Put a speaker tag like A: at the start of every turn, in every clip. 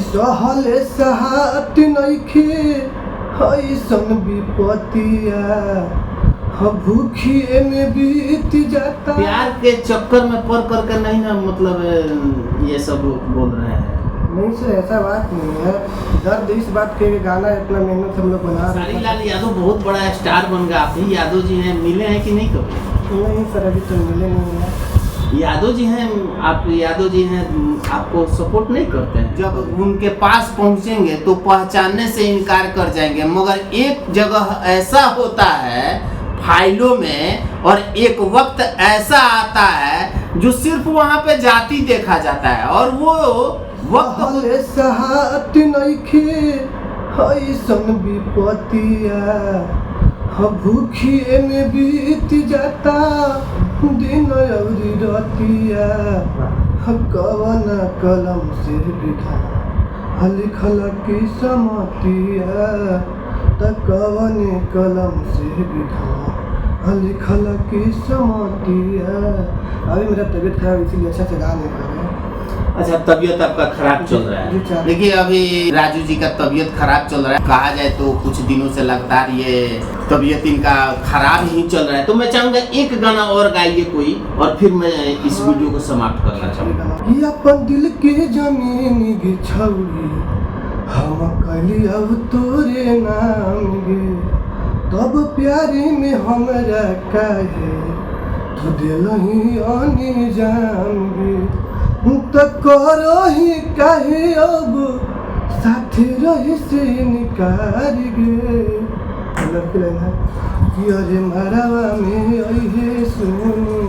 A: सहले सहात नइखे ऐसन विपतिया भूखिए में बीत जाता।
B: प्यार के चक्कर में पड़ करके नहीं ना, मतलब ये सब बोल रहे हैं।
A: नहीं सर, ऐसा बात नहीं है। दर्द इस बात के गाना इतना मेहनत से हम लोग बना रहे हैं।
B: खेसारी लाल यादव बहुत बड़ा स्टार बन गया। आप ही यादव जी हैं, मिले हैं कि नहीं कभी?
A: नहीं सर, अभी तो मिले नहीं है।
B: यादव जी हैं, आप यादव जी हैं, आपको सपोर्ट नहीं करते हैं? जब उनके पास पहुंचेंगे तो पहचानने से इनकार कर जाएंगे, मगर एक जगह ऐसा होता है फाइलों में, और एक वक्त ऐसा आता है जो सिर्फ वहाँ पे जाति देखा जाता है, और वो वक्त
A: सहात नइखे ऐसन विपतिया भूखिए में बीत जाता दिन अउरी रतिया। कवन कलम से लिखा लिखल की समतिया, त कवन कलम से लिखा लिखल की समतिया। अभी मेरा तबीयत खराब, इसीलिए अच्छा से गा नहीं पा रहा है।
B: अच्छा, तबीयत आपका खराब चल रहा है। देखिए, अभी राजू जी का तबीयत खराब चल रहा है, कहा जाए तो कुछ दिनों से लगातार ये तबीयत इनका खराब ही चल रहा है। तो मैं चाहूंगा एक गाना और गाइए कोई, और फिर मैं इस वीडियो को समाप्त करना चाहूँगा।
A: अपन दिल के जमीन गिछौरी हम कली अब तोरे नाम गे, तब प्यारे में हमरा काहे तो दिलही आने जाम गे। त करही काहे अब साथे रहे से निकार गे। कि अरे मरवा में अहे सुनी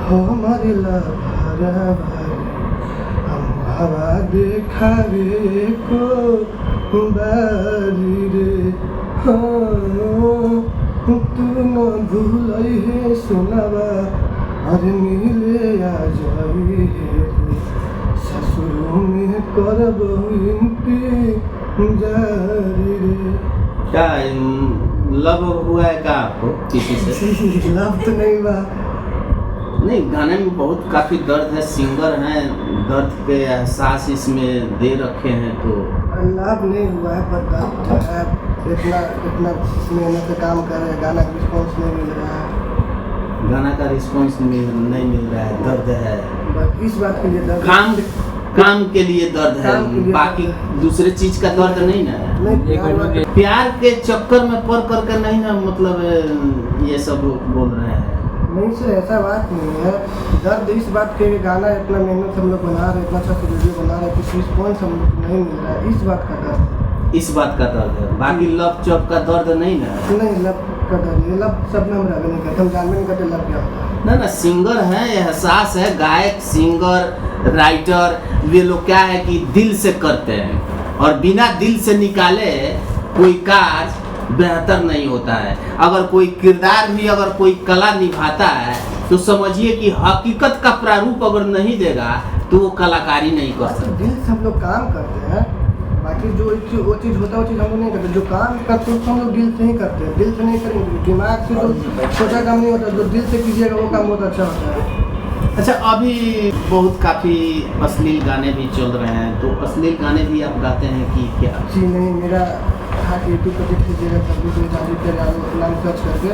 A: हमारे लाभारा भाई, हम हवा देखावे को बारी रे। हाँ तू न भूलहे सुनवा, अरे मिले आ जाई ससुर में करब जारी रे।
B: क्या लव हुआ है क्या आपको किसी से?
A: लव तो नहीं बा।
B: नहीं, गाने में बहुत काफी दर्द है, सिंगर हैं, दर्द के एहसास इसमें दे रखे हैं। तो
A: लाभ नहीं हुआ है, पर दर्द है। इतना इतना मेहनत से काम कर रहे हैं, गाना का रिस्पॉन्स नहीं मिल रहा है।
B: गाना का रिस्पॉन्स नहीं मिल रहा है, दर्द है।
A: बस इस बात के लिए दर्द,
B: काम के लिए दर्द है, बाकी दूसरे चीज का दर्द नहीं ना है। प्यार के चक्कर में पड़ करके नहीं ना, मतलब ये सब बोल रहे हैं।
A: नहीं सर, ऐसा बात नहीं है। दर्द इस बात के गाना इतना मेहनत से हम लोग बना रहे हैं, इतना अच्छा से वीडियो बना रहे हैं, कुछ रिस्पॉन्स हम लोग नहीं मिल रहा है, इस बात का दर्द।
B: इस बात का दर्द है, बाकी लव चौक का दर्द नहीं ना है।
A: नहीं, लव का दर्द, सब सब में हम रह नहीं करते, हम जानते नहीं करते लव क्या होता है।
B: ना सिंगर है, एहसास है, गायक, सिंगर, राइटर, वे लोग क्या है कि दिल से करते हैं, और बिना दिल से निकाले कोई कार्य बेहतर नहीं होता है। अगर कोई किरदार भी, अगर कोई कला निभाता है, तो समझिए कि हकीकत का प्रारूप अगर नहीं देगा तो वो कलाकारी नहीं कर सकता।
A: दिल से हम लोग काम करते हैं, बाकी जो वो चीज़ होता है वो चीज़ हम लोग नहीं करते। जो काम करते हैं हम लोग दिल से ही करते हैं, दिल से नहीं करेंगे। दिमाग से जो छोटा काम नहीं होता, जो दिल से कीजिएगा वो काम बहुत अच्छा होता है।
B: अच्छा, अभी बहुत काफ़ी अश्लील गाने भी चल रहे हैं, तो अश्लील गाने भी आप गाते हैं कि क्या?
A: जी नहीं, मेरा यूट्यूब पर देख लीजिएगा, तभी नाम सर्च करके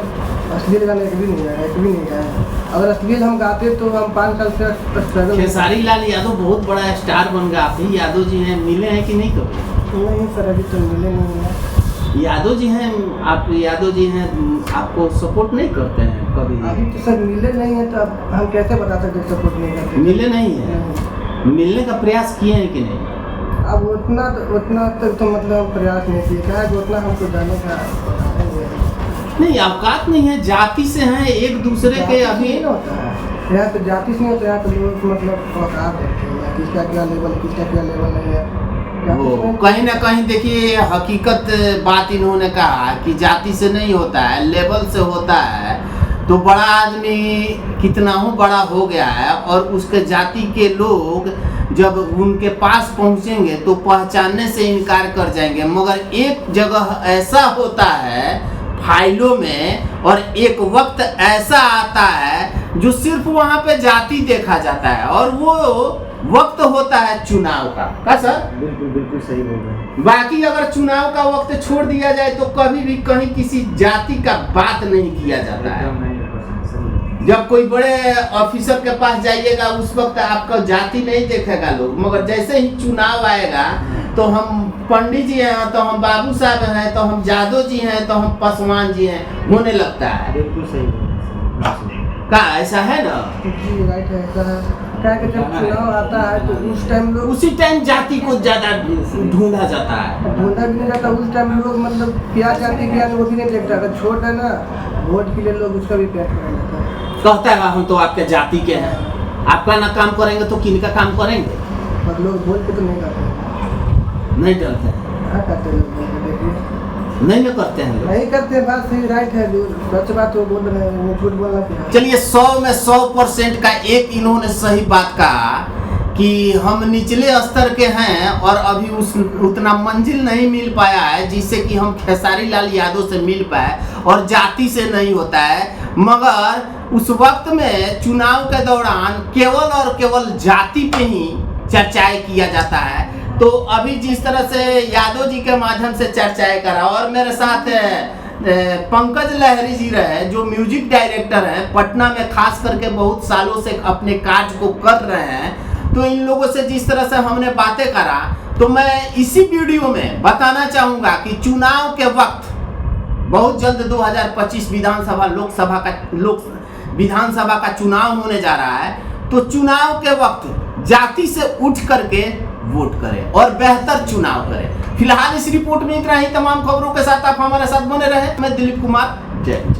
A: अश्लील गाने एक भी नहीं आया, एक भी नहीं आया। अगर अश्लील हम गाते तो हम 5 साल से स्ट्रगल।
B: खेसारी लाल यादव बहुत बड़ा स्टार बन गया। आप ही यादव जी हैं, मिले हैं कि नहीं कभी?
A: नहीं सर, अभी तो मिले नहीं है।
B: यादव जी हैं, आप यादव जी हैं, आपको सपोर्ट नहीं करते हैं कभी?
A: अभी तो सर मिले नहीं है, तो अब हम कैसे बता सकते सपोर्ट नहीं करते?
B: मिले नहीं है, मिलने का प्रयास किए हैं कि नहीं?
A: अब उतना तक तो मतलब प्रयास नहीं किए, क्या है उतना हमको जाने का
B: नहीं, औकात नहीं है, जाति से हैं एक दूसरे के। अभी
A: नहीं होता है यहाँ तो जाति से नहीं होता, यहाँ तो लोग मतलब औकात रखते हैं, किसका क्या लेवल, किसका क्या लेवल नहीं है।
B: वो कहीं ना कहीं देखिए, हकीकत बात इन्होंने कहा कि जाति से नहीं होता है, लेवल से होता है। तो बड़ा आदमी कितना हो बड़ा हो गया है, और उसके जाति के लोग जब उनके पास पहुंचेंगे तो पहचानने से इनकार कर जाएंगे, मगर एक जगह ऐसा होता है फाइलों में, और एक वक्त ऐसा आता है जो सिर्फ वहाँ पे जाति देखा जाता है, और वो वक्त होता है चुनाव का सर
C: बिल्कुल बिल्कुल सही बोल रहे हैं।
B: बाकी अगर चुनाव का वक्त छोड़ दिया जाए तो कभी भी कहीं किसी जाति का बात नहीं किया जाता है।
C: एकदम 100% सही।
B: जब कोई बड़े ऑफिसर के पास जाइएगा उस वक्त आपका जाति नहीं देखेगा लोग, मगर जैसे ही चुनाव आएगा तो हम पंडित जी हैं, तो हम बाबू साहब हैं, तो हम जादव जी हैं, तो हम पासवान जी हैं, होने लगता है।
C: बिल्कुल सही बोल रहे हैं।
B: का ऐसा है ना?
A: जी राइट है, ऐसा है। क्या कि जब चुनाव आता है तो उस टाइम लोग
B: उसी टाइम जाति को ज्यादा ढूंढा जाता है।
A: ढूंढा भी नहीं जाता, उस टाइम लोग मतलब प्यार जाति ज्ञान वो भी नहीं देखता। अगर छोट है ना वोट के लिए लोग उसका भी प्यार कर जाता है।
B: कहता है हम तो आपके जाति के हैं, आपका ना काम करेंगे तो किन का काम करेंगे?
A: पर लोग बोल के तो नहीं करते,
B: नहीं डरते हैं,
A: क्या करते हैं लोग बोल के? देखिए
B: नहीं न करते हैं लोग।
A: नहीं करते, बात सही राइट है, जो सच बात वो बोल रहे हैं, झूठ बोलना क्या है।
B: चलिए 100 में 100% का एक इन्होंने सही बात कहा कि हम निचले स्तर के हैं और अभी उतना मंजिल नहीं मिल पाया है जिससे कि हम खेसारी लाल यादव से मिल पाए, और जाति से नहीं होता है। मगर उस वक्त में चुनाव के दौरान केवल और केवल जाति पे ही चर्चाएं किया जाता है। तो अभी जिस तरह से यादव जी के माध्यम से चर्चाएं करा, और मेरे साथ पंकज लहरी जी रहे जो म्यूजिक डायरेक्टर हैं पटना में, खास करके बहुत सालों से अपने कार्य को कर रहे हैं। तो इन लोगों से जिस तरह से हमने बातें करा, तो मैं इसी वीडियो में बताना चाहूँगा कि चुनाव के वक्त बहुत जल्द 2025 विधानसभा का चुनाव होने जा रहा है। तो चुनाव के वक्त जाति से उठ करके वोट करें और बेहतर चुनाव करें। फिलहाल इस रिपोर्ट में इतना ही। तमाम खबरों के साथ आप हमारे साथ बने रहे। मैं दिलीप कुमार, जय।